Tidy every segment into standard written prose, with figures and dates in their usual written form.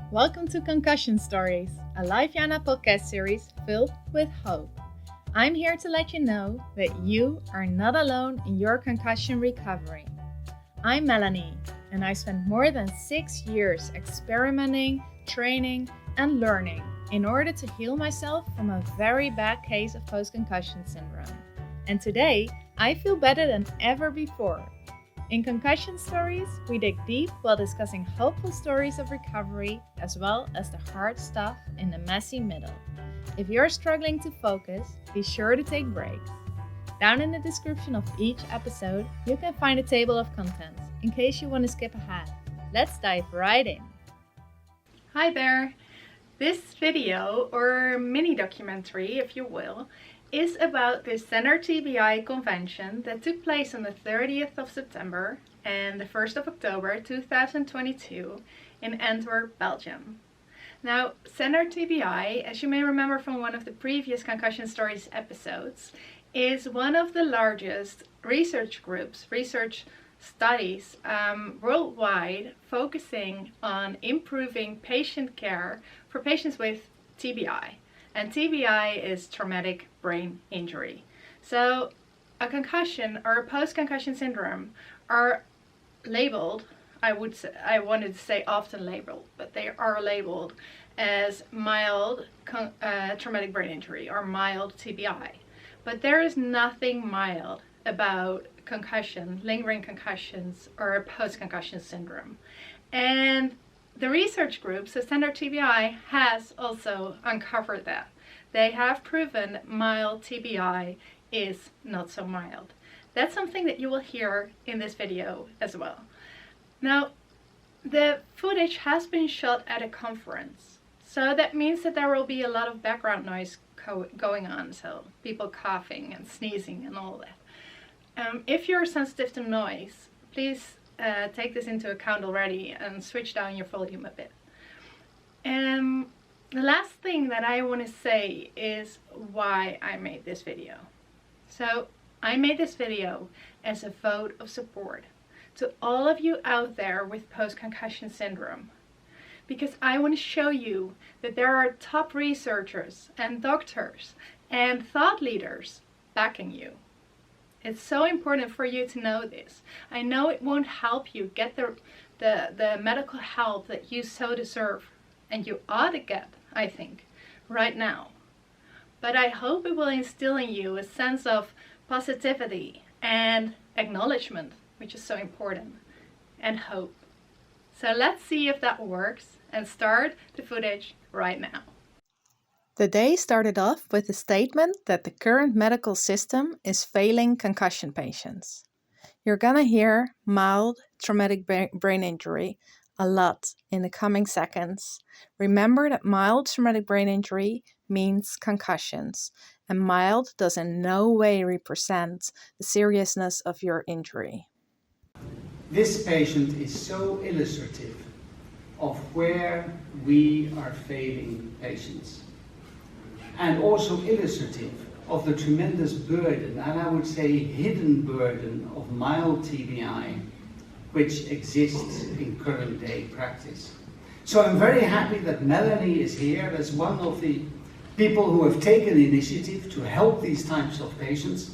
Welcome to Concussion Stories, a Lifeyana podcast series filled with hope. I'm here to let you know that you are not alone in your concussion recovery. I'm Melanie, and I spent more than 6 years experimenting, training, and learning in order to heal myself from a very bad case of post-concussion syndrome. And today, I feel better than ever before. In Concussion Stories, we dig deep while discussing hopeful stories of recovery as well as the hard stuff in the messy middle. If you're struggling to focus, be sure to take breaks. Down in the description of each episode, you can find a table of contents in case you want to skip ahead. Let's dive right in. Hi there! This video, or mini documentary if you will, is about the CENTER-TBI convention that took place on the 30th of September and the 1st of October 2022 in Antwerp, Belgium. Now, CENTER-TBI, as you may remember from one of the previous Concussion Stories episodes, is one of the largest research groups, research studies worldwide focusing on improving patient care for patients with TBI. And TBI is traumatic brain injury. So a concussion or a post-concussion syndrome are labeled, I wanted to say often labeled, but they are labeled as mild traumatic brain injury or mild TBI. But there is nothing mild about concussion, lingering concussions, or a post-concussion syndrome. And the research group, so CENTER-TBI, has also uncovered that. They have proven mild TBI is not so mild. That's something that you will hear in this video as well. Now, the footage has been shot at a conference, so that means that there will be a lot of background noise going on, so people coughing and sneezing and all that. If you're sensitive to noise, please take this into account already and switch down your volume a bit. The last thing that I want to say is why I made this video. So I made this video as a vote of support to all of you out there with post-concussion syndrome, because I want to show you that there are top researchers and doctors and thought leaders backing you. It's so important for you to know this. I know it won't help you get the medical help that you so deserve and you ought to get, I think, right now. But I hope it will instill in you a sense of positivity and acknowledgement, which is so important, and hope. So let's see if that works and start the footage right now. The day started off with a statement that the current medical system is failing concussion patients. You're gonna hear mild traumatic brain injury a lot in the coming seconds. Remember that mild traumatic brain injury means concussions, and mild does in no way represent the seriousness of your injury. This patient is so illustrative of where we are failing patients, and also illustrative of the tremendous burden, and I would say hidden burden, of mild TBI, which exists in current day practice. So I'm very happy that Melanie is here as one of the people who have taken initiative to help these types of patients.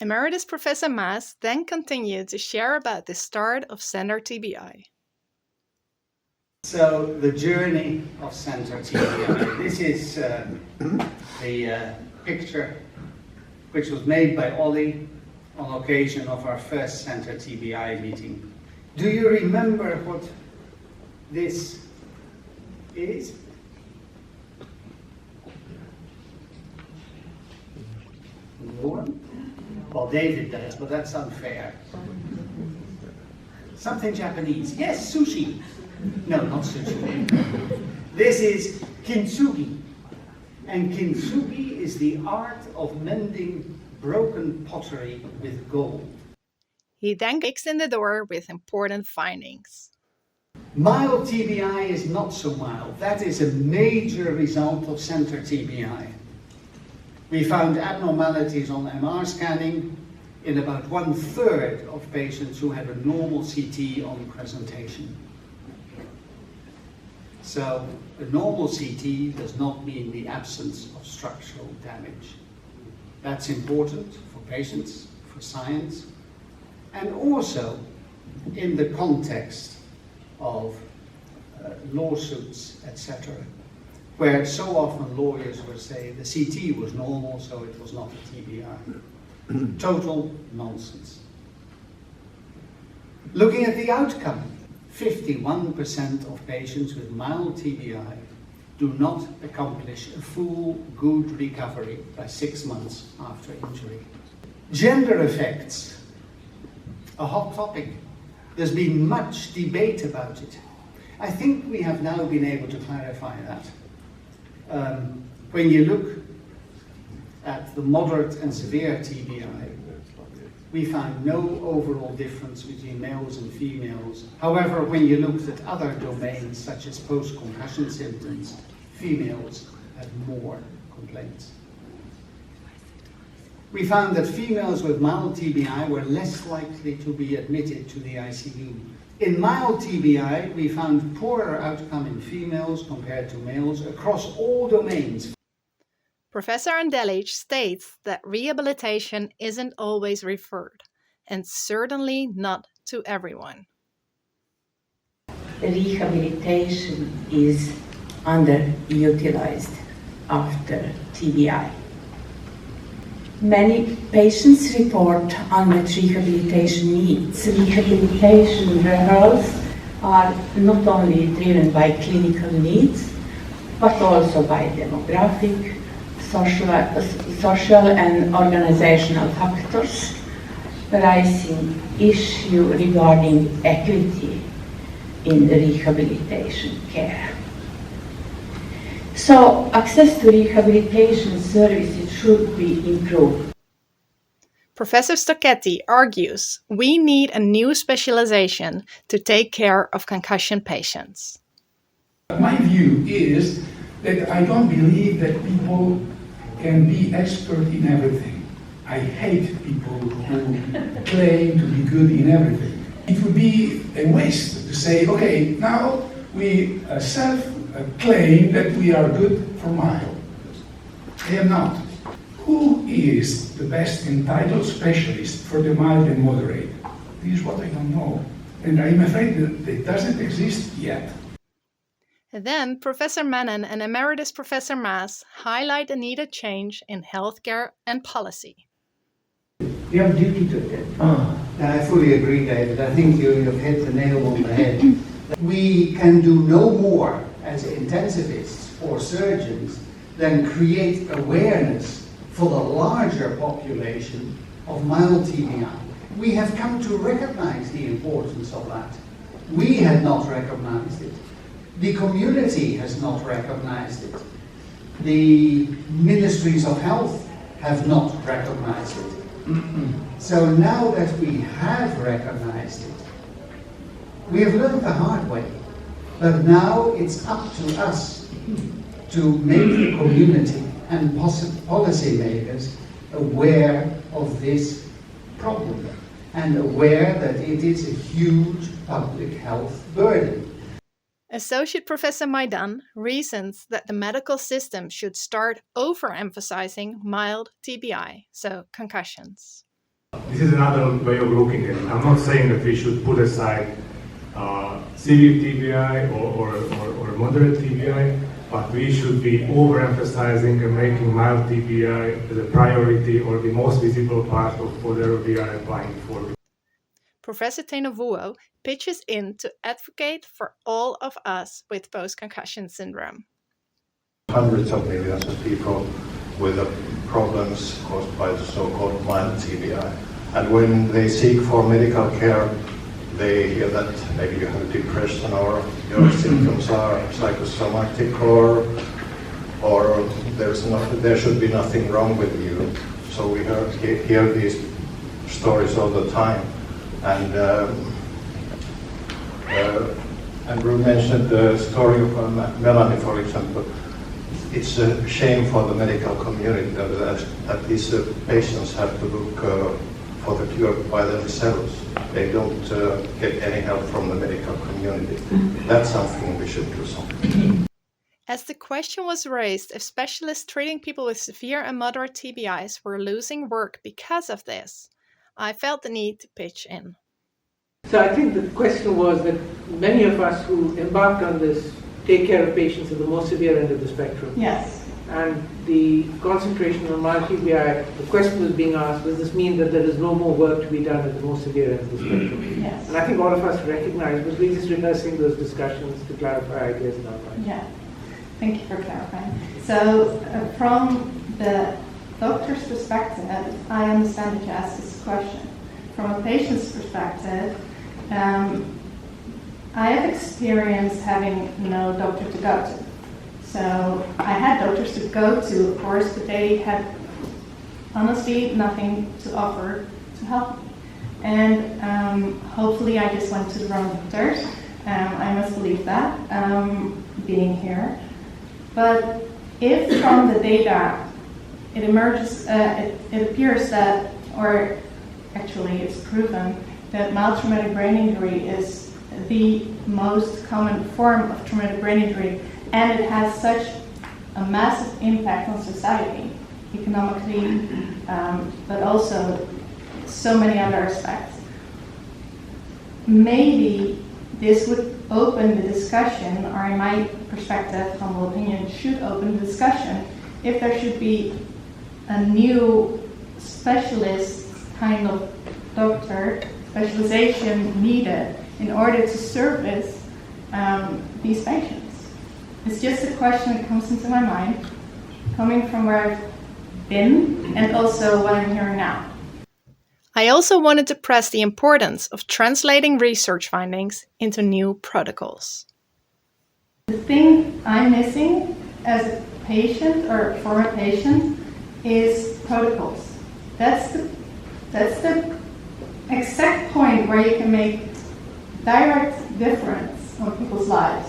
Emeritus Professor Maas then continued to share about the start of CENTER-TBI. So the journey of CENTER-TBI. This is the picture which was made by Ollie on occasion of our first CENTER-TBI meeting. Do you remember what this is? No one? Well, David does, but that's unfair. Something Japanese. Yes, sushi. No, not sushi. This is kintsugi. And kintsugi is the art of mending broken pottery with gold. He then kicks in the door with important findings. Mild TBI is not so mild. That is a major result of CENTER-TBI. We found abnormalities on MR scanning in about 1/3 of patients who had a normal CT on presentation. So a normal CT does not mean the absence of structural damage. That's important for patients, for science, and also in the context of lawsuits, etc., where so often lawyers would say the CT was normal, so it was not a TBI. Total nonsense. Looking at the outcome, 51% of patients with mild TBI do not accomplish a full good recovery by 6 months after injury. Gender effects, a hot topic. There's been much debate about it. I think we have now been able to clarify that. When you look at the moderate and severe TBI, we found no overall difference between males and females. However, when you looked at other domains, such as post-concussion symptoms, females had more complaints. We found that females with mild TBI were less likely to be admitted to the ICU. In mild TBI, we found poorer outcome in females compared to males across all domains. Professor Andelic states that rehabilitation isn't always referred, and certainly not to everyone. Rehabilitation is underutilized after TBI. Many patients report unmet rehabilitation needs. Rehabilitation referrals are not only driven by clinical needs, but also by demographic, social and organizational factors, rising issue regarding equity in the rehabilitation care. So access to rehabilitation services should be improved. Professor Stocchetti argues we need a new specialization to take care of concussion patients. My view is that I don't believe that people can be expert in everything. I hate people who claim to be good in everything. It would be a waste to say, okay, now we self-claim that we are good for mild. I am not. Who is the best entitled specialist for the mild and moderate? This is what I don't know. And I'm afraid that it doesn't exist yet. Then Professor Menon and Emeritus Professor Maas highlight a needed change in healthcare and policy. We have a duty to it. I fully agree, David. I think you've hit the nail on the head. We can do no more as intensivists or surgeons than create awareness for the larger population of mild TBI. We have come to recognize the importance of that. We had not recognized it. The community has not recognized it. The ministries of health have not recognized it. So now that we have recognized it, we have learned the hard way. But now it's up to us to make the community and policymakers aware of this problem and aware that it is a huge public health burden. Associate Professor Maidan reasons that the medical system should start overemphasizing mild TBI, so concussions. This is another way of looking at it. I'm not saying that we should put aside severe TBI or moderate TBI, but we should be overemphasizing and making mild TBI as a priority or the most visible part of whatever we are applying for. Professor Tenovuo pitches in to advocate for all of us with post-concussion syndrome. Hundreds of millions of people with problems caused by the so-called mild TBI. And when they seek for medical care, they hear that maybe you have depression or your symptoms are psychosomatic or there should be nothing wrong with you. So we hear these stories all the time. And Andrew mentioned the story of Melanie, for example. It's a shame for the medical community that these patients have to look for the cure by themselves. They don't get any help from the medical community. That's something we should do something. As the question was raised if specialists treating people with severe and moderate TBIs were losing work because of this, I felt the need to pitch in. So I think the question was that many of us who embarked on this take care of patients at the more severe end of the spectrum. Yes. And the concentration on mild TBI, the question was being asked, does this mean that there is no more work to be done at the more severe end of the spectrum? Yes. And I think all of us recognize, but we're just rehearsing those discussions to clarify ideas in our mind. Yeah, thank you for clarifying. So from the doctor's perspective, I understand that you asked this question. From a patient's perspective, I have experience having no doctor to go to. So I had doctors to go to, of course, but they had honestly nothing to offer to help me. And hopefully I just went to the wrong doctors. I must believe that, being here. But if from the data it emerges, it appears that, or actually it's proven, that mild traumatic brain injury is the most common form of traumatic brain injury, and it has such a massive impact on society, economically, but also so many other aspects. Maybe this would open the discussion, or in my perspective, humble opinion, should open the discussion if there should be a new specialist kind of doctor, specialization needed in order to service these patients. It's just a question that comes into my mind, coming from where I've been and also what I'm hearing now. I also wanted to press the importance of translating research findings into new protocols. The thing I'm missing as a patient or former patient is protocols. That's the exact point where you can make direct difference on people's lives.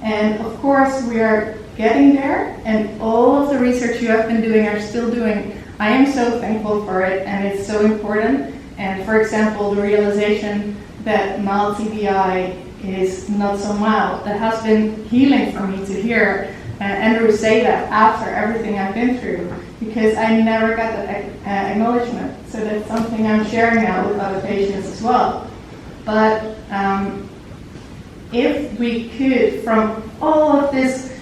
And of course we are getting there, and all of the research you have been doing are still doing. I am so thankful for it, and it's so important. And for example, the realization that mild TBI is not so mild, that has been healing for me to hear Andrew say that after everything I've been through, because I never got that acknowledgement. So that's something I'm sharing now with other patients as well. But if we could, from all of this,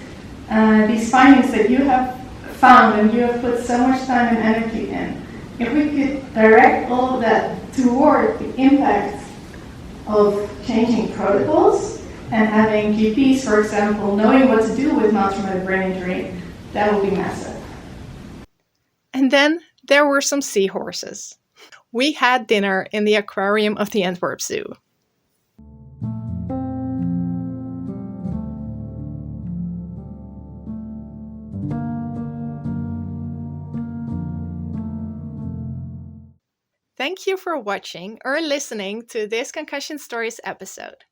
these findings that you have found and you have put so much time and energy in, if we could direct all of that toward the impact of changing protocols and having GPs, for example, knowing what to do with mild traumatic brain injury, that would be massive. And then there were some seahorses. We had dinner in the aquarium of the Antwerp Zoo. Thank you for watching or listening to this Concussion Stories episode.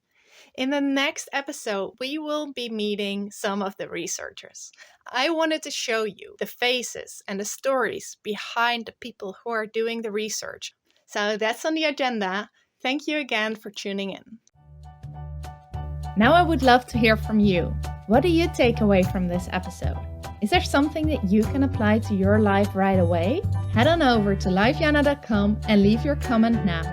In the next episode, we will be meeting some of the researchers. I wanted to show you the faces and the stories behind the people who are doing the research. So that's on the agenda. Thank you again for tuning in. Now I would love to hear from you. What do you take away from this episode? Is there something that you can apply to your life right away? Head on over to lifeyana.com and leave your comment now.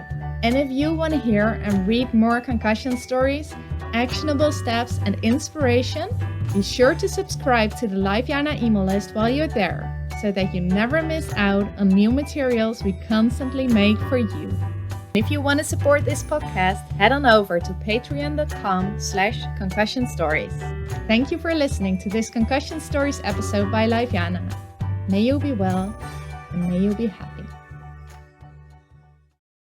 And if you want to hear and read more concussion stories, actionable steps, and inspiration, be sure to subscribe to the Lifeyana email list while you're there, so that you never miss out on new materials we constantly make for you. If you want to support this podcast, head on over to patreon.com/concussion stories. Thank you for listening to this Concussion Stories episode by Lifeyana. May you be well and may you be happy.